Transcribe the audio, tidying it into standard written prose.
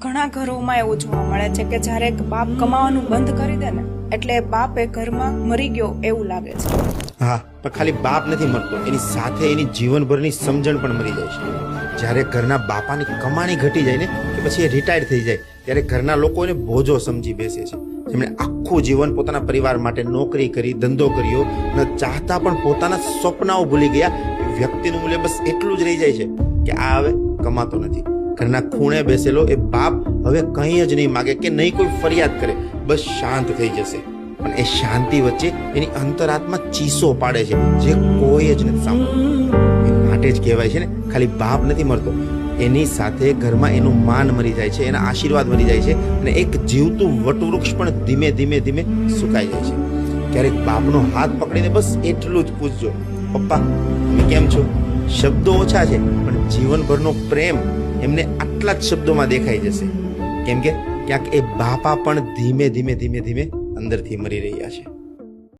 ઘણા ઘરોમાં એવું જોવા મળે છે કે જ્યારે એક બાપ કમાવાનું બંધ કરી દે ને એટલે બાપ એ ઘરમાં મરી ગયો એવું લાગે છે. હા, પણ ખાલી બાપ નથી મરતો, એની સાથે એની જીવનભરની સમજણ પણ મરી જાય છે. જ્યારે ઘરના બાપાની કમાણી ઘટી જાય ને કે પછી એ રિટાયર થઈ જાય ત્યારે ઘરના લોકો એને બોજો સમજી બેસે છે. જેમણે આખું જીવન પોતાના પરિવાર માટે નોકરી કરી, ધંધો કર્યો, ન ચાહતા પણ પોતાના સ્વપ્નાઓ ભૂલી ગયા. વ્યક્તિનું મૂલ્ય બસ એટલું જ રહી જાય છે કે આ હવે કમાતો નથી. ઘરના ખૂણે બેસેલો એ બાપ હવે કંઈ જ નહીં માગે કે નહીં કોઈ ફરિયાદ કરે, બસ શાંત થઈ જશે. પણ એ શાંતિ વચ્ચે એની અંતરાત્મા ચીસો પાડે છે જે કોઈ જ નથી સાંભળતું. એ માટે જ કહેવાય છે ને, ખાલી બાપ નથી મરતો, એની સાથે ઘરમાં એનું માન મરી જાય છે, એના આશીર્વાદ મરી જાય છે અને એક જીવતું વટવૃક્ષ પણ ધીમે ધીમે ધીમે સુકાઈ જાય છે. ક્યારેક બાપનો હાથ પકડીને બસ એટલું જ પૂછજો, પપ્પા તમે કેમ છો? શબ્દો ઓછા છે પણ જીવનભરનો પ્રેમ એમને આટલા જ શબ્દોમાં દેખાઈ જશે. કેમ કે ક્યાંક એ બાપા પણ ધીમે ધીમે ધીમે ધીમે અંદરથી મરી રહ્યા છે.